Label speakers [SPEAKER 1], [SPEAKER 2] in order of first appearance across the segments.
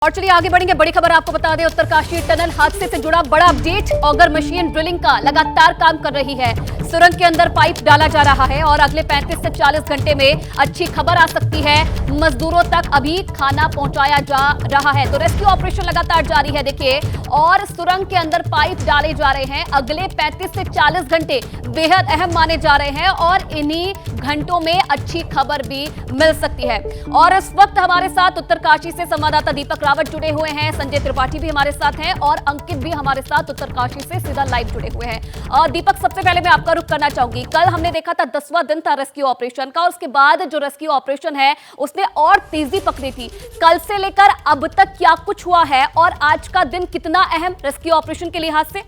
[SPEAKER 1] और चलिए आगे बढ़ेंगे। बड़ी खबर आपको बता दें, उत्तरकाशी टनल हादसे से जुड़ा बड़ा अपडेट। ऑगर मशीन ड्रिलिंग का लगातार काम कर रही है। सुरंग के अंदर पाइप डाला जा रहा है और अगले 35 से 40 घंटे में अच्छी खबर आ सकती है। मजदूरों तक अभी खाना पहुंचाया जा रहा है, तो रेस्क्यू ऑपरेशन लगातार जारी है। देखिए, और सुरंग के अंदर पाइप डाले जा रहे हैं। अगले 35 से 40 घंटे बेहद अहम माने जा रहे हैं और इन्हीं घंटों में अच्छी खबर भी मिल सकती है। और इस वक्त हमारे साथ उत्तरकाशी से संवाददाता दीपक रावत जुड़े हुए हैं, संजय त्रिपाठी भी हमारे साथ हैं और अंकित भी हमारे साथ उत्तरकाशी से सीधा लाइव जुड़े हुए हैं। दीपक, सबसे पहले मैं आपका रुख करना चाहूंगी। कल हमने देखा था 10वां दिन था रेस्क्यू ऑपरेशन का, और उसके बाद जो रेस्क्यू ऑपरेशन है उसने और तेजी पकड़ी थी। कल से लेकर अब तक क्या कुछ हुआ है और आज का दिन कितना अहम रेस्क्यू ऑपरेशन के लिहाज से?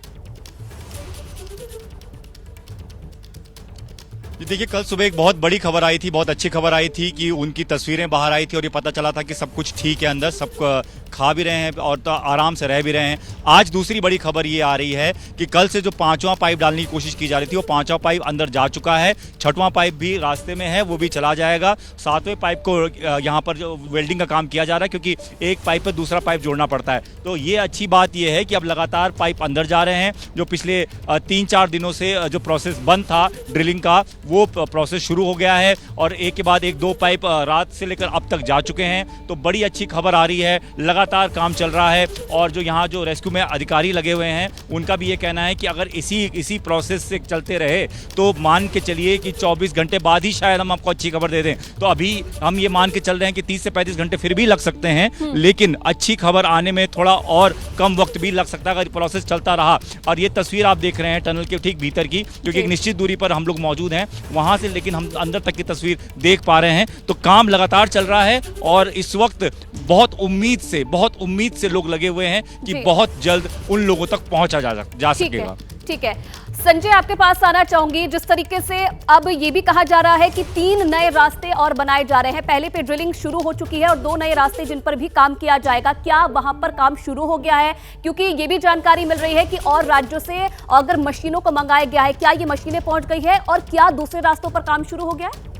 [SPEAKER 2] देखिए, कल सुबह एक बहुत बड़ी खबर आई थी, बहुत अच्छी खबर आई थी कि उनकी तस्वीरें बाहर आई थी और ये पता चला था कि सब कुछ ठीक है, अंदर सब खा भी रहे हैं और तो आराम से रह भी रहे हैं। आज दूसरी बड़ी खबर ये आ रही है कि कल से जो 5वां पाइप डालने की कोशिश की जा रही थी, वो 5वां पाइप अंदर जा चुका है। 6वां पाइप भी रास्ते में है, वो भी चला जाएगा। 7वें पाइप को यहाँ पर जो वेल्डिंग का काम किया जा रहा है, क्योंकि एक पाइप पर दूसरा पाइप जोड़ना पड़ता है। तो ये अच्छी बात ये है कि अब लगातार पाइप अंदर जा रहे हैं। जो पिछले 3-4 दिनों से जो प्रोसेस बंद था ड्रिलिंग का, वो प्रोसेस शुरू हो गया है और एक के बाद एक 2 पाइप रात से लेकर अब तक जा चुके हैं। तो बड़ी अच्छी खबर आ रही है, लगातार काम चल रहा है। और जो यहाँ जो रेस्क्यू में अधिकारी लगे हुए हैं, उनका भी ये कहना है कि अगर इसी प्रोसेस से चलते रहे तो मान के चलिए कि 24 घंटे बाद ही शायद हम आपको अच्छी खबर दे दें। तो अभी हम ये मान के चल रहे हैं कि 30 से 35 घंटे फिर भी लग सकते हैं, लेकिन अच्छी खबर आने में थोड़ा और कम वक्त भी लग सकता है अगर प्रोसेस चलता रहा। और ये तस्वीर आप देख रहे हैं टनल के ठीक भीतर की, क्योंकि एक निश्चित दूरी पर हम लोग मौजूद हैं वहां से, लेकिन हम अंदर तक की तस्वीर देख पा रहे हैं। तो काम लगातार चल रहा है और इस वक्त बहुत उम्मीद से लोग लगे हुए हैं कि बहुत जल्द उन लोगों तक पहुंचा जा सकेगा।
[SPEAKER 1] ठीक है संजय, आपके पास आना चाहूंगी। जिस तरीके से अब ये भी कहा जा रहा है कि 3 नए रास्ते और बनाए जा रहे हैं, पहले पे ड्रिलिंग शुरू हो चुकी है और 2 नए रास्ते जिन पर भी काम किया जाएगा, क्या वहां पर काम शुरू हो गया है? क्योंकि ये भी जानकारी मिल रही है कि और राज्यों से अगर मशीनों को मंगाया गया है, क्या ये मशीनें पहुंच गई है और क्या दूसरे रास्तों पर काम शुरू हो गया है?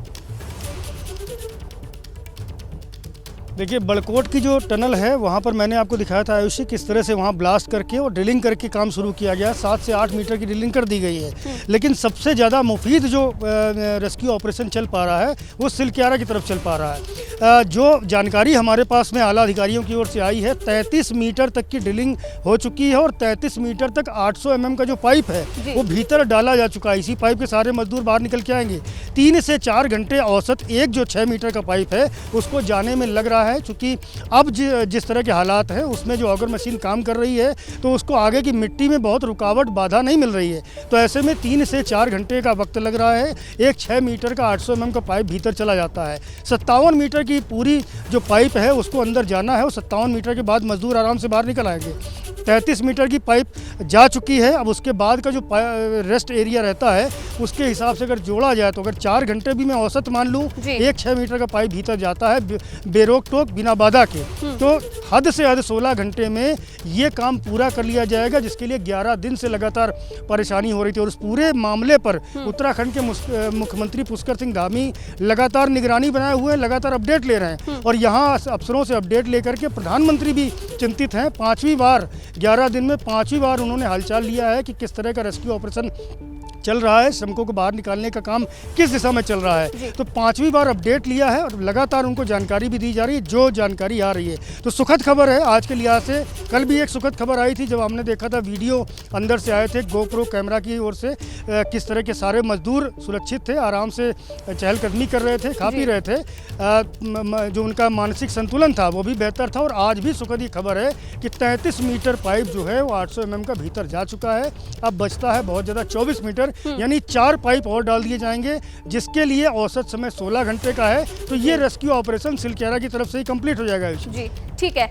[SPEAKER 3] देखिए, बड़कोट की जो टनल है वहाँ पर मैंने आपको दिखाया था आयुषी, किस तरह से वहाँ ब्लास्ट करके और ड्रिलिंग करके काम शुरू किया गया। 7 से 8 मीटर की ड्रिलिंग कर दी गई है। लेकिन सबसे ज़्यादा मुफीद जो रेस्क्यू ऑपरेशन चल पा रहा है वो सिलक्यारा की तरफ चल पा रहा है। जो जानकारी हमारे पास में आला अधिकारियों की ओर से आई है, 33 मीटर तक की ड्रिलिंग हो चुकी है और 33 मीटर तक 800 mm का जो पाइप है वो भीतर डाला जा चुका है। इसी पाइप के सारे मजदूर बाहर निकल के आएंगे। 3 से 4 घंटे औसत एक जो 6 मीटर का पाइप है उसको जाने में लग रहा है। चूँकि अब जिस तरह के हालात हैं उसमें जो ऑगर मशीन काम कर रही है तो उसको आगे की मिट्टी में बहुत रुकावट बाधा नहीं मिल रही है। तो ऐसे में 3 से 4 घंटे का वक्त लग रहा है। एक 6 मीटर का 800 mm का पाइप भीतर चला जाता है। 57 मीटर की पूरी जो पाइप है उसको अंदर जाना है और 57 मीटर के बाद मजदूर आराम से बाहर निकल आएंगे। 33 मीटर की पाइप जा चुकी है। अब उसके बाद का जो रेस्ट एरिया रहता है उसके हिसाब से अगर जोड़ा जाए तो अगर 4 घंटे भी मैं औसत मान लूँ, एक 6 मीटर का पाइप भीतर जाता है बेरोक टोक बिना बाधा के, तो हद से हद 16 घंटे में ये काम पूरा कर लिया जाएगा, जिसके लिए 11 दिन से लगातार परेशानी हो रही थी। और उस पूरे मामले पर उत्तराखंड के मुख्यमंत्री पुष्कर सिंह धामी लगातार निगरानी बनाए हुए हैं, लगातार अपडेट ले रहे हैं और यहाँ अफसरों से अपडेट लेकर के प्रधानमंत्री भी चिंतित हैं। 5वीं बार 11 दिन में 5वीं बार उन्होंने हालचाल लिया है कि किस तरह का रेस्क्यू ऑपरेशन चल रहा है, श्रमिकों को बाहर निकालने का काम किस दिशा में चल रहा है। तो 5वीं बार अपडेट लिया है और लगातार उनको जानकारी भी दी जा रही है जो जानकारी आ रही है। तो सुखद खबर है आज के लिहाज से। कल भी एक सुखद खबर आई थी जब हमने देखा था वीडियो अंदर से आए थे गोप्रो कैमरा की ओर से, किस तरह के सारे मजदूर सुरक्षित थे, आराम से चहलकदमी कर रहे थे, खा पी रहे थे। जो उनका मानसिक संतुलन था वो भी बेहतर था। और आज भी सुखद ही खबर है कि 33 मीटर पाइप जो है वो 800 mm का भीतर जा चुका है। अब बचता है बहुत ज़्यादा 24 मीटर, यानी 4 पाइप और डाल दिए जाएंगे, जिसके लिए औसत समय 16 घंटे का है। तो ये रेस्क्यू ऑपरेशन सिलक्यारा की तरफ से ही कंप्लीट हो जाएगा।
[SPEAKER 1] जी ठीक है।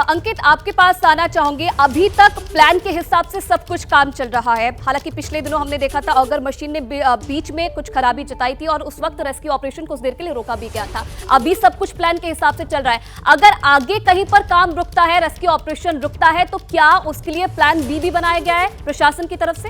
[SPEAKER 1] अंकित, आपके पास आना चाहूंगी। अभी तक प्लान के हिसाब से सब कुछ काम चल रहा है। हालांकि पिछले दिनों हमने देखा था ऑगर मशीन ने बीच में कुछ खराबी जताई थी और उस वक्त रेस्क्यू ऑपरेशन कुछ देर के लिए रोका भी गया था। अभी सब कुछ प्लान के हिसाब से चल रहा है। अगर आगे कहीं पर काम रुकता है, रेस्क्यू ऑपरेशन रुकता है, तो क्या उसके लिए प्लान बी भी बनाया गया है प्रशासन की तरफ से?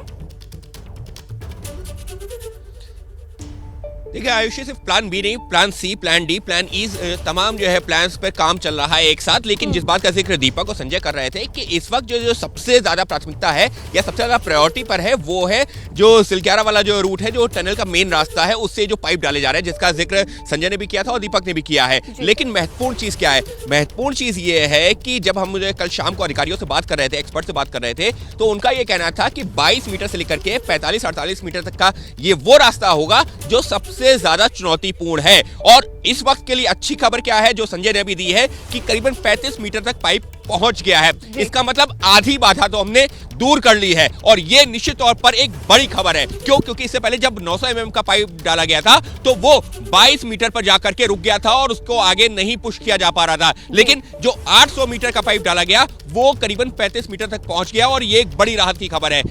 [SPEAKER 4] देखिए आयुषी, सिर्फ प्लान बी नहीं, plan C, plan D, plan E, तमाम जो है प्लान्स पर काम चल रहा है एक साथ। लेकिन जिस बात का जिक्र दीपक और संजय कर रहे थे कि इस वक्त जो सबसे ज्यादा प्राथमिकता है या सबसे ज्यादा प्रायोरिटी पर है, वो है जो सिलक्यारा वाला जो रूट है, जो टनल का मेन रास्ता है, उससे जो पाइप डाले जा रहे हैं, जिसका जिक्र संजय ने भी किया था और दीपक ने भी किया है। लेकिन महत्वपूर्ण चीज क्या है? महत्वपूर्ण चीज ये है कि जब हम कल शाम को अधिकारियों से बात कर रहे थे, एक्सपर्ट से बात कर रहे थे, तो उनका ये कहना था कि 22 मीटर से लेकर के 45-48 मीटर तक का ये वो रास्ता होगा जो सबसे ज्यादा चुनौतीपूर्ण है। और इस वक्त के लिए अच्छी खबर क्या है, जो संजय ने भी दी है, कि करीबन 35 मीटर तक पाइप पहुंच गया है। इसका मतलब आधी बाधा तो हमने दूर कर ली है, और ये निश्चित तौर पर एक बड़ी खबर है। क्यों? क्योंकि इससे पहले जब 900 mm का पाइप डाला गया था, तो वो 22 मीटर पर जाकर के रुक गया था और उसको आगे नहीं पुश किया जा पा रहा था। लेकिन जो 800 मीटर का पाइप डाला गया, वो करीबन 35 मीटर तक पहुंच गया, और ये एक बड़ी राहत की खबर है।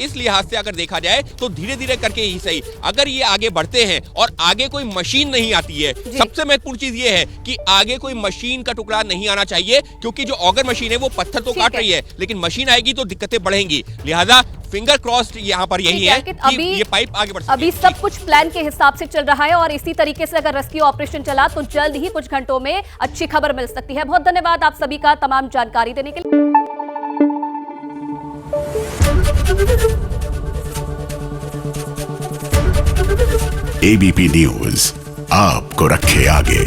[SPEAKER 4] इस लिहाज से अगर देखा जाए तो धीरे धीरे करके ही सही, अगर ये आगे बढ़ते हैं और आगे कोई मशीन नहीं आती है, सबसे महत्वपूर्ण चीज ये है कि आगे कोई मशीन का टुकड़ा नहीं आना चाहिए, क्योंकि जो ऑगर मशीन है वो पत्थर तो काट रही है, लेकिन मशीन आएगी तो दिक्कतें बढ़ेंगी। लिहाजा फिंगर क्रॉस्ड यहाँ पर यही है कि ये पाइप आगे बढ़ सके।
[SPEAKER 1] अभी सब कुछ प्लान के हिसाब से चल रहा है, और इसी तरीके से अगर रेस्क्यू ऑपरेशन चला तो जल्द ही कुछ घंटों में अच्छी खबर मिल सकती है। बहुत धन्यवाद आप सभी का तमाम जानकारी देने के लिए।
[SPEAKER 5] एबीपी न्यूज आपको रखे आगे।